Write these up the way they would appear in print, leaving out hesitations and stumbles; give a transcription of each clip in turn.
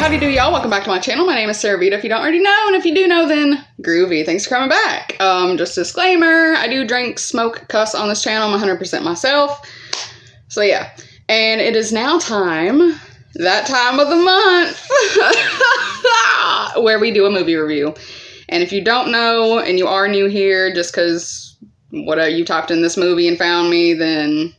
howdy do y'all, welcome back to my channel. My name is Sarah Vita, if you don't already know, and if you do know, then groovy. Thanks for coming back. Just a disclaimer, I do drink, smoke, cuss on this channel. I'm 100% myself. So yeah, and it is now time, that time of the month, where we do a movie review. And if you don't know, and you are new here, just because you typed in this movie and found me, then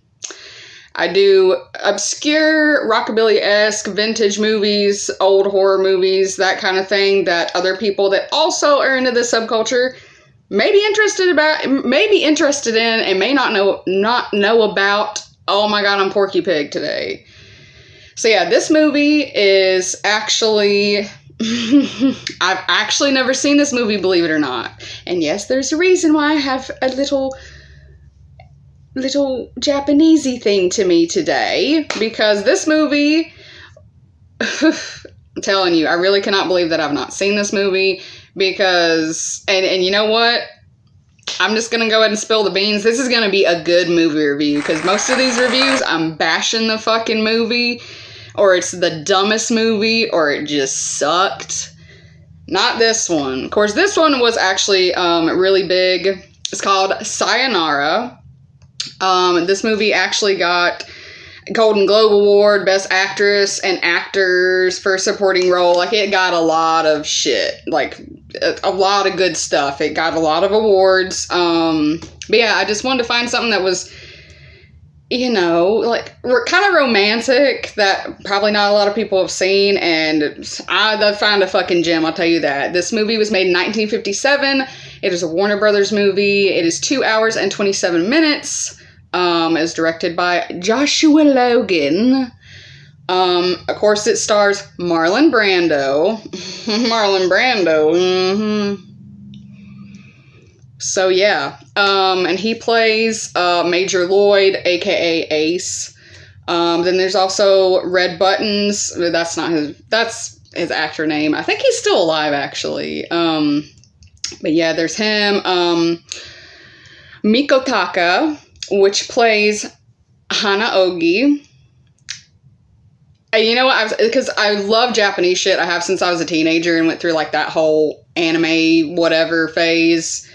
I do obscure, rockabilly-esque, vintage movies, old horror movies, that kind of thing that other people that also are into this subculture may be interested in, and may not know about. Oh my god, I'm Porky Pig today. So yeah, this movie is actually, I've actually never seen this movie, believe it or not. And yes, there's a reason why I have a little Japanesey thing to me today, because this movie, I'm telling you, I really cannot believe that I've not seen this movie, because, and you know what, I'm just gonna go ahead and spill the beans. This is gonna be a good movie review, because most of these reviews, I'm bashing the fucking movie, or it's the dumbest movie, or it just sucked. Not this one. Of course, this one was actually really big. It's called Sayonara. This movie actually got Golden Globe Award, Best Actress and Actors for Supporting Role. Like, it got a lot of shit. Like, a lot of good stuff. It got a lot of awards. But yeah, I just wanted to find something that was, you know, like, kind of romantic, that probably not a lot of people have seen, and I found a fucking gem, I'll tell you that. This movie was made in 1957. It is a Warner Brothers movie. It is 2 hours and 27 minutes. It's directed by Joshua Logan. Of course, it stars Marlon Brando. Marlon Brando. So yeah, and he plays Major Lloyd, aka Ace. Then there's also Red Buttons. That's his actor name. I think he's still alive, actually. But yeah, there's him. Miko Taka, which plays Hanaogi. And you know what? Because I love Japanese shit. I have since I was a teenager and went through like that whole anime whatever phase.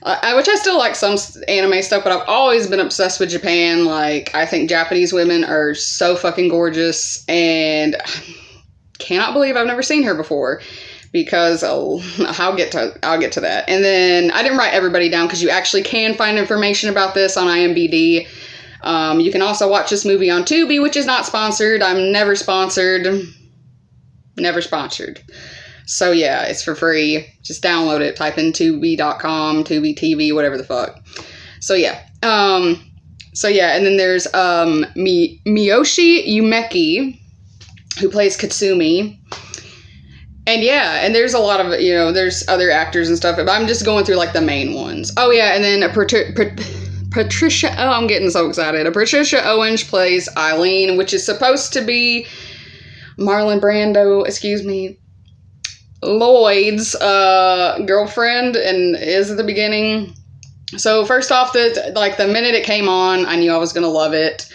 Which I still like some anime stuff, but I've always been obsessed with Japan. Like, I think Japanese women are so fucking gorgeous, and cannot believe I've never seen her before. Because I'll get to that. And then I didn't write everybody down, because you actually can find information about this on IMDb. You can also watch this movie on Tubi, which is not sponsored. I'm never sponsored. Never sponsored. So yeah, it's for free. Just download it. Type in Tubi.com, Tubi TV, whatever the fuck. So yeah. And then there's Miyoshi Umeki, who plays Katsumi. And yeah, and there's a lot of, you know, there's other actors and stuff, but I'm just going through like the main ones. Oh yeah, and then Patricia, oh, I'm getting so excited. Patricia Owens plays Eileen, which is supposed to be Marlon Brando, Lloyd's girlfriend, and is at the beginning. So first off, the minute it came on, I knew I was going to love it.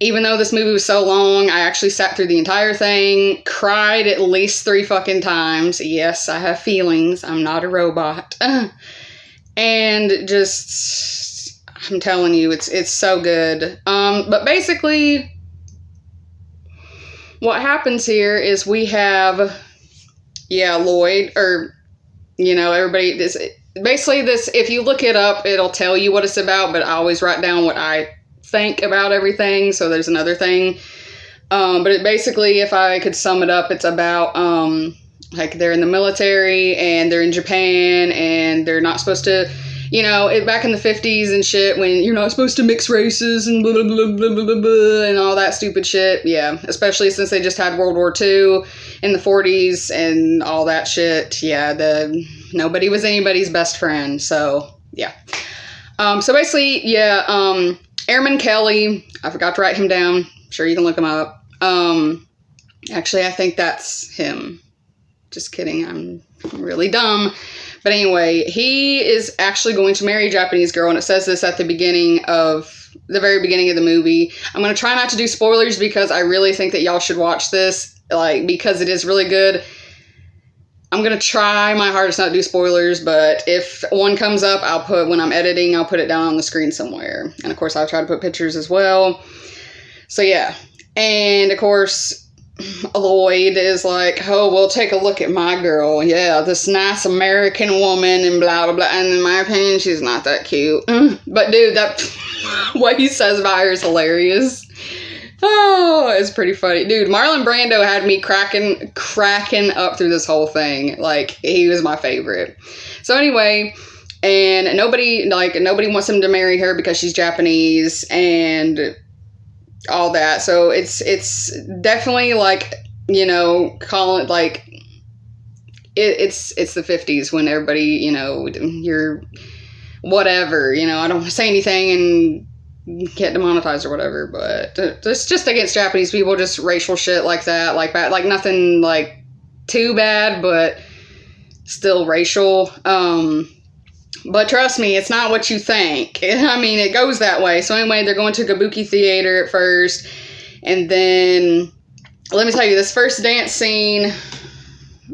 Even though this movie was so long, I actually sat through the entire thing, cried at least 3 fucking times. Yes, I have feelings. I'm not a robot. And just, I'm telling you, it's so good. But basically, what happens here is we have, Lloyd, or, you know, everybody, basically this, if you look it up, it'll tell you what it's about, but I always write down what I think about everything, so there's another thing. But it basically, if I could sum it up, it's about, like, they're in the military, and they're in Japan, and they're not supposed to, you know, back in the 50s and shit, when you're not supposed to mix races, and blah, blah, blah, blah, blah, blah, and all that stupid shit. Yeah, especially since they just had World War II in the 40s, and all that shit. Yeah, nobody was anybody's best friend, so, yeah. So basically, yeah, Airman Kelly, I forgot to write him down. I'm sure you can look him up. Actually, I think that's him. Just kidding, I'm really dumb. But anyway, he is actually going to marry a Japanese girl, and it says this at the very beginning of the movie. I'm going to try not to do spoilers, because I really think that y'all should watch this. like, because it is really good. I'm going to try my hardest not to do spoilers, but if one comes up, when I'm editing, I'll put it down on the screen somewhere. And of course, I'll try to put pictures as well. So yeah. And of course, Lloyd is like, oh, well, take a look at my girl. Yeah, this nice American woman and blah, blah, blah. And in my opinion, she's not that cute. But dude, that what he says about her is hilarious. Oh, it's pretty funny. Dude, Marlon Brando had me cracking up through this whole thing. Like, he was my favorite. So anyway, and nobody wants him to marry her because she's Japanese and all that. So it's definitely like, you know, call it like, it's the 50s when everybody, you know, you're whatever, you know, I don't want to say anything and get demonetized or whatever, but it's just against Japanese people, just racial shit like that, like bad, like nothing like too bad, but still racial. But trust me, it's not what you think. I mean, it goes that way. So anyway, they're going to Kabuki Theater at first, and then let me tell you, this first dance scene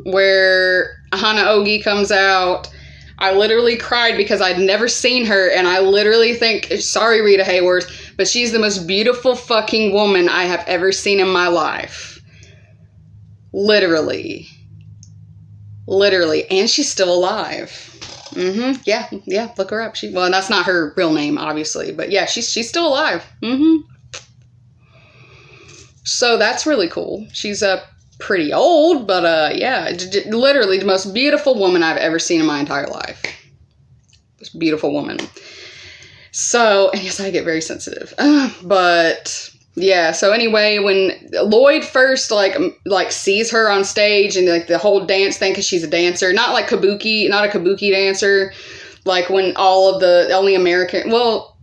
where Hana Ogi comes out, I literally cried because I'd never seen her, and I literally think, sorry Rita Hayworth, but she's the most beautiful fucking woman I have ever seen in my life. Literally. And she's still alive. Yeah, look her up. Well, that's not her real name, obviously, but yeah, she's still alive. So that's really cool. She's pretty old, but yeah, literally the most beautiful woman I've ever seen in my entire life. This beautiful woman. So, and yes, I get very sensitive. But yeah, so anyway, when Lloyd first like sees her on stage and like the whole dance thing, because she's a dancer, not a kabuki dancer, like when all of the only American, well,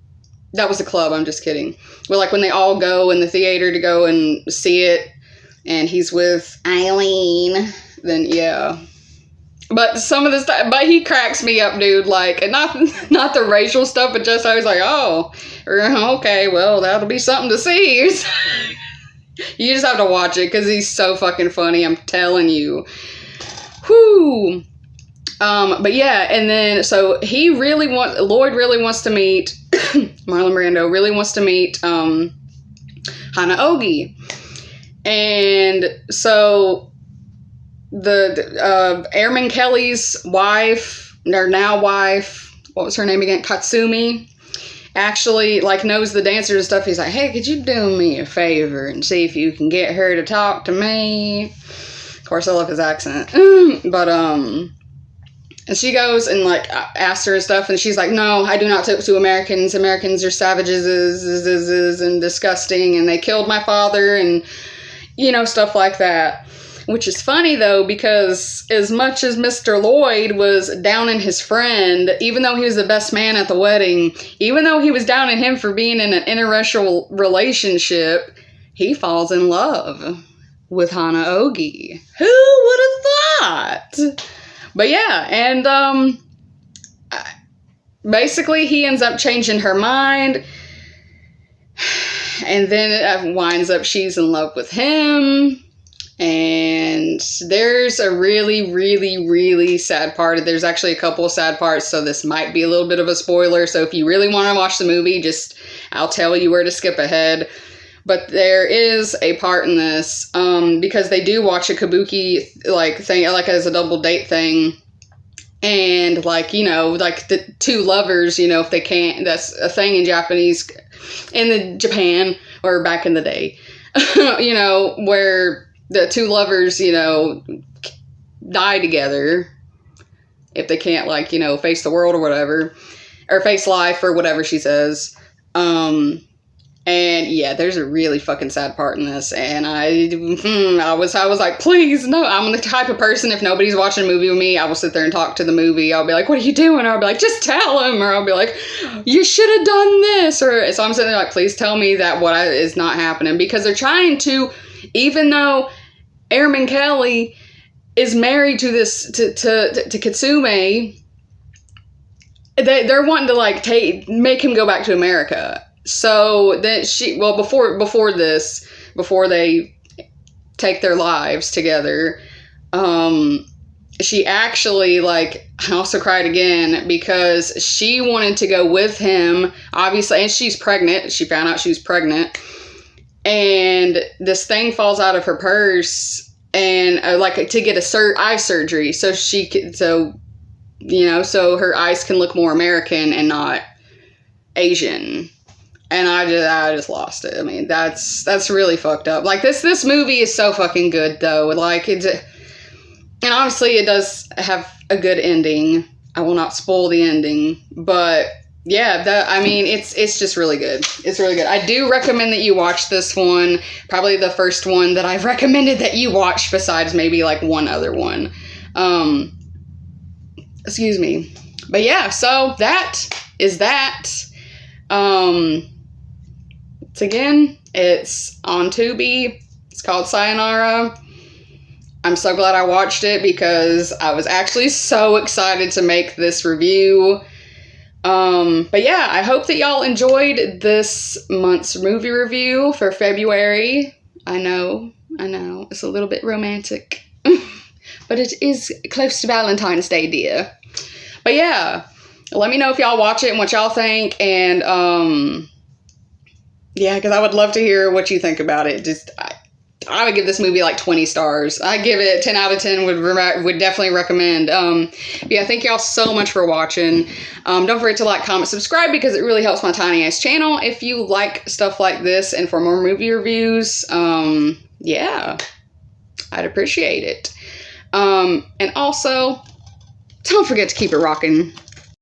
that was a club, I'm just kidding. But like when they all go in the theater to go and see it, and he's with Eileen, then yeah. But some of the stuff, but he cracks me up, dude. Like, not the racial stuff, but just I was like, oh, okay, well, that'll be something to see. You just have to watch it because he's so fucking funny. I'm telling you. Whoo. But yeah, and then so Lloyd really wants to meet Marlon Brando really wants to meet Hana Ogi. And so the Airman Kelly's wife, or now wife, what was her name again? Katsumi, actually like knows the dancers and stuff. He's like, hey, could you do me a favor and see if you can get her to talk to me? Of course, I love his accent. But and she goes and like asks her and stuff, and she's like, no, I do not talk to Americans. Americans are savages and disgusting, and they killed my father, and you know, stuff like that. Which is funny though, because as much as Mr. Lloyd was down in his friend, even though he was the best man at the wedding, even though he was down in him for being in an interracial relationship, he falls in love with Hana Ogi. Who would have thought? But yeah, and basically he ends up changing her mind, and then it winds up she's in love with him. And there's a really, really, really sad part. There's actually a couple of sad parts, so this might be a little bit of a spoiler. So if you really want to watch the movie, I'll tell you where to skip ahead. But there is a part in this, because they do watch a kabuki thing, like as a double date thing. And like, you know, like the two lovers, you know, if they can't, that's a thing in Japan, or back in the day, you know, where the two lovers, you know, die together if they can't, like, you know, face the world or whatever, or face life or whatever she says. And yeah, there's a really fucking sad part in this, and I was like, please, no. I'm the type of person, if nobody's watching a movie with me, I will sit there and talk to the movie. I'll be like, what are you doing? Or I'll be like, just tell him. Or I'll be like, you should have done this. Or so I'm sitting there like, please tell me that is not happening, because they're trying to, even though Airman Kelly is married to Katsume, they're wanting to like make him go back to America. So then before they take their lives together. She actually, like, I also cried again because she wanted to go with him, obviously, and she's pregnant. She found out she was pregnant. And this thing falls out of her purse, and like to get eye surgery, so she could, so her eyes can look more American and not Asian. And I just lost it. I mean, that's really fucked up. Like, this movie is so fucking good, though. Like, and honestly, it does have a good ending. I will not spoil the ending, but yeah, it's just really good. It's really good. I do recommend that you watch this one. Probably the first one that I've recommended that you watch, besides maybe like one other one. Excuse me. But yeah, so that is that. It's on Tubi. It's called Sayonara. I'm so glad I watched it because I was actually so excited to make this review. But yeah, I hope that y'all enjoyed this month's movie review for February. I know, it's a little bit romantic, but it is close to Valentine's Day, dear. But yeah, let me know if y'all watch it and what y'all think, and yeah, because I would love to hear what you think about it. I would give this movie like 20 stars. I give it 10 out of 10. Would definitely recommend. Yeah, thank y'all so much for watching. Don't forget to like, comment, subscribe, because it really helps my tiny ass channel if you like stuff like this and for more movie reviews. Yeah, I'd appreciate it. And also, don't forget to keep it rocking.